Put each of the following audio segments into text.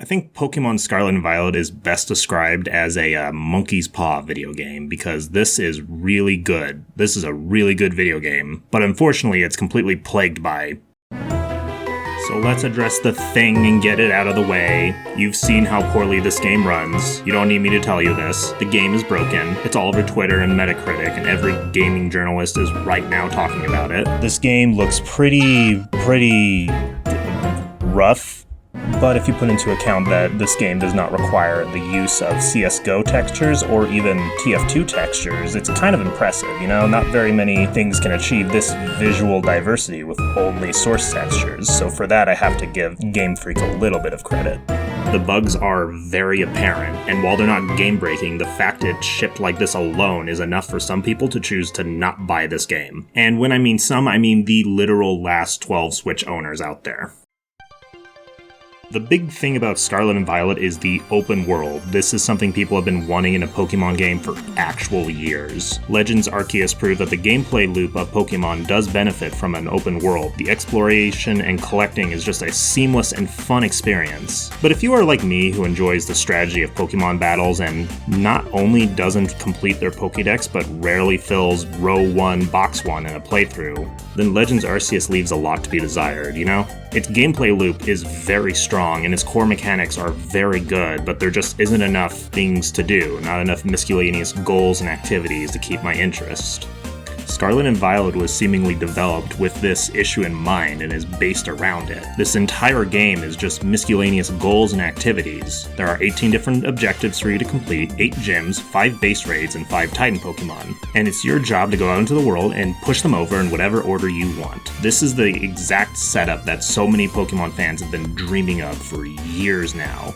I think Pokemon Scarlet and Violet is best described as a monkey's paw video game because this is really good. This is a really good video game, but unfortunately it's completely plagued by... So let's address the thing and get it out of the way. You've seen how poorly this game runs. You don't need me to tell you this. The game is broken. It's all over Twitter and Metacritic, and every gaming journalist is right now talking about it. This game looks pretty rough. But if you put into account that this game does not require the use of CSGO textures or even TF2 textures, it's kind of impressive, you know? Not very many things can achieve this visual diversity with only source textures, so for that I have to give Game Freak a little bit of credit. The bugs are very apparent, and while they're not game-breaking, the fact it's shipped like this alone is enough for some people to choose to not buy this game. And when I mean some, I mean the literal last 12 Switch owners out there. The big thing about Scarlet and Violet is the open world. This is something people have been wanting in a Pokemon game for actual years. Legends Arceus proved that the gameplay loop of Pokemon does benefit from an open world. The exploration and collecting is just a seamless and fun experience. But if you are like me who enjoys the strategy of Pokemon battles and not only doesn't complete their Pokédex but rarely fills row 1, box 1 in a playthrough, then Legends Arceus leaves a lot to be desired, you know? Its gameplay loop is very strong and its core mechanics are very good, but there just isn't enough things to do, not enough miscellaneous goals and activities to keep my interest. Scarlet and Violet was seemingly developed with this issue in mind and is based around it. This entire game is just miscellaneous goals and activities. There are 18 different objectives for you to complete, 8 gyms, 5 base raids, and 5 Titan Pokemon. And it's your job to go out into the world and push them over in whatever order you want. This is the exact setup that so many Pokemon fans have been dreaming of for years now.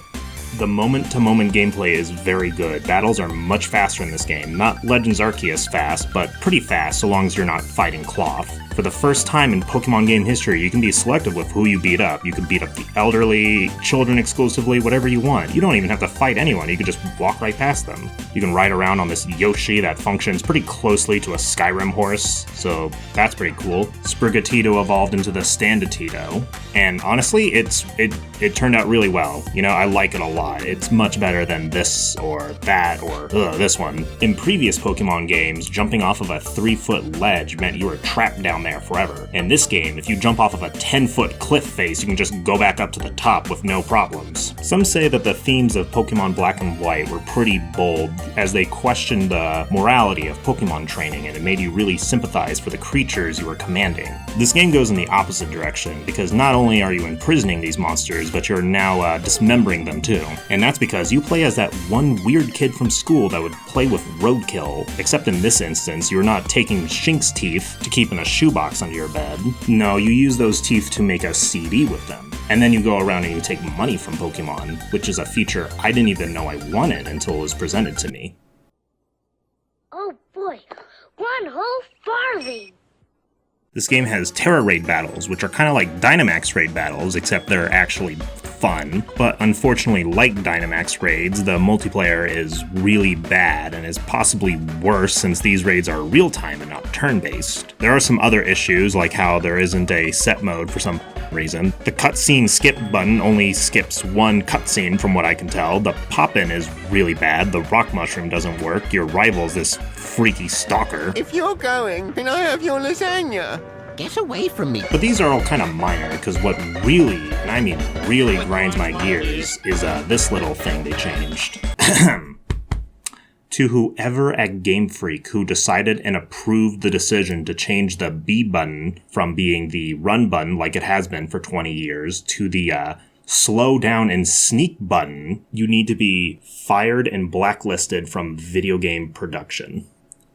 The moment-to-moment gameplay is very good. Battles are much faster in this game. Not Legends Arceus fast, but pretty fast so long as you're not fighting cloth. For the first time in Pokemon game history, you can be selective with who you beat up. You can beat up the elderly, children exclusively, whatever you want. You don't even have to fight anyone, you can just walk right past them. You can ride around on this Yoshi that functions pretty closely to a Skyrim horse, so that's pretty cool. Sprigatito evolved into the Standatito, and honestly, it turned out really well. You know, I like it a lot. It's much better than this or that or this one. In previous Pokemon games, jumping off of a 3-foot ledge meant you were trapped down there forever. In this game, if you jump off of a 10-foot cliff face, you can just go back up to the top with no problems. Some say that the themes of Pokemon Black and White were pretty bold, as they questioned the morality of Pokemon training, and it made you really sympathize for the creatures you were commanding. This game goes in the opposite direction, because not only are you imprisoning these monsters, but you're now dismembering them too. And that's because you play as that one weird kid from school that would play with roadkill, except in this instance, you're not taking Shink's teeth to keep in a shoebox under your bed. No, you use those teeth to make a CD with them. And then you go around and you take money from Pokemon, which is a feature I didn't even know I wanted until it was presented to me. Oh boy, 1 whole farthing! This game has Terra Raid battles, which are kind of like Dynamax Raid battles, except they're actually fun. But unfortunately, like Dynamax Raids, the multiplayer is really bad and is possibly worse since these raids are real-time and not turn-based. There are some other issues, like how there isn't a set mode for some reason. The cutscene skip button only skips one cutscene from what I can tell. The pop-in is really bad. The rock mushroom doesn't work. Your rival's this freaky stalker. If you're going, can I have your lasagna? Get away from me. But these are all kind of minor, because what really, and I mean really grinds my gears is this little thing they changed. To whoever at Game Freak who decided and approved the decision to change the B button from being the run button like it has been for 20 years to the slow down and sneak button, you need to be fired and blacklisted from video game production.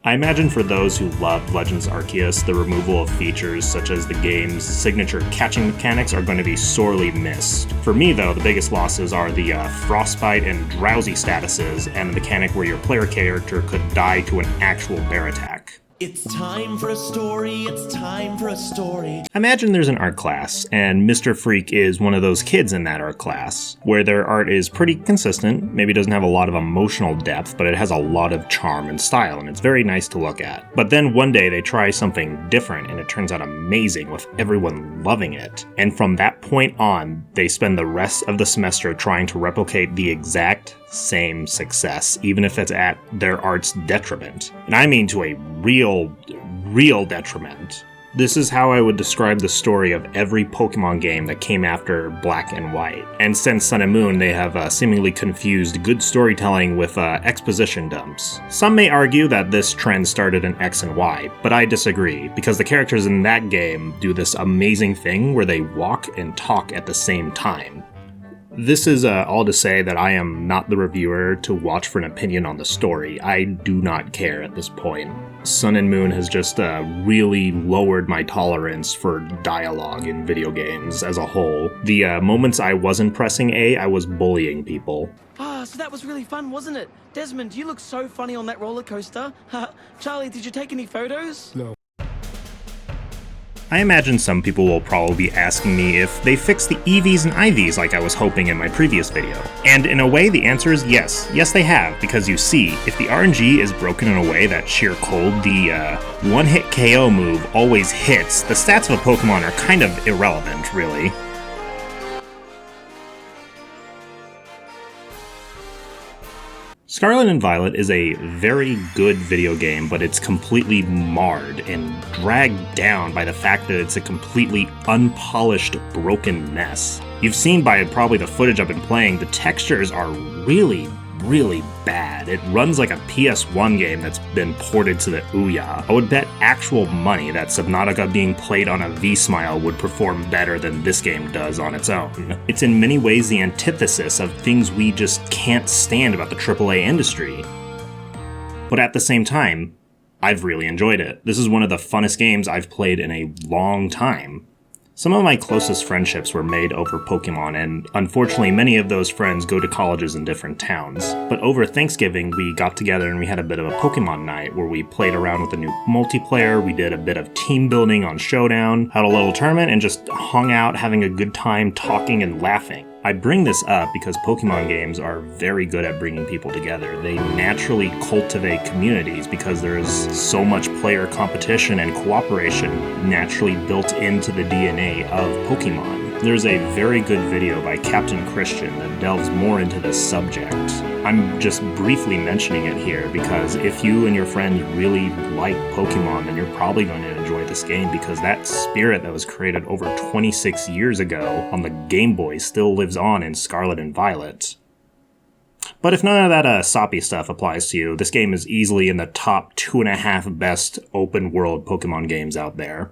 I imagine for those who loved Legends Arceus, the removal of features such as the game's signature catching mechanics are going to be sorely missed. For me though, the biggest losses are the frostbite and drowsy statuses, and the mechanic where your player character could die to an actual bear attack. It's time for a story, it's time for a story. Imagine there's an art class, and Mr. Freak is one of those kids in that art class, where their art is pretty consistent, maybe doesn't have a lot of emotional depth, but it has a lot of charm and style, and it's very nice to look at. But then one day they try something different, and it turns out amazing, with everyone loving it. And from that point on, they spend the rest of the semester trying to replicate the exact same success, even if it's at their art's detriment. And I mean to a real detriment. This is how I would describe the story of every Pokemon game that came after Black and White. And since Sun and Moon, they have seemingly confused good storytelling with exposition dumps. Some may argue that this trend started in X and Y, but I disagree, because the characters in that game do this amazing thing where they walk and talk at the same time. This is all to say that I am not the reviewer to watch for an opinion on the story. I do not care at this point. Sun and Moon has just really lowered my tolerance for dialogue in video games as a whole. The moments I wasn't pressing A, I was bullying people. So that was really fun, wasn't it? Desmond, you look so funny on that roller coaster. Charlie, did you take any photos? No. I imagine some people will probably be asking me if they fixed the EVs and IVs like I was hoping in my previous video. And in a way, the answer is yes. Yes, they have, because you see, if the RNG is broken in a way that sheer cold, the one-hit KO move always hits, the stats of a Pokemon are kind of irrelevant, really. Scarlet and Violet is a very good video game, but it's completely marred and dragged down by the fact that it's a completely unpolished, broken mess. You've seen by probably the footage I've been playing, the textures are really bad. It runs like a PS1 game that's been ported to the Ouya. I would bet actual money that Subnautica being played on a V-Smile would perform better than this game does on its own. It's in many ways the antithesis of things we just can't stand about the AAA industry. But at the same time, I've really enjoyed it. This is one of the funnest games I've played in a long time. Some of my closest friendships were made over Pokemon, and unfortunately many of those friends go to colleges in different towns. But over Thanksgiving, we got together and we had a bit of a Pokemon night where we played around with the new multiplayer, we did a bit of team building on Showdown, had a little tournament, and just hung out having a good time talking and laughing. I bring this up because Pokemon games are very good at bringing people together. They naturally cultivate communities because there is so much player competition and cooperation naturally built into the DNA of Pokemon. There's a very good video by Captain Christian that delves more into this subject. I'm just briefly mentioning it here because if you and your friends really like Pokemon, then you're probably going to enjoy this game because that spirit that was created over 26 years ago on the Game Boy still lives on in Scarlet and Violet. But if none of that soppy stuff applies to you, this game is easily in the top 2.5 best open world Pokemon games out there.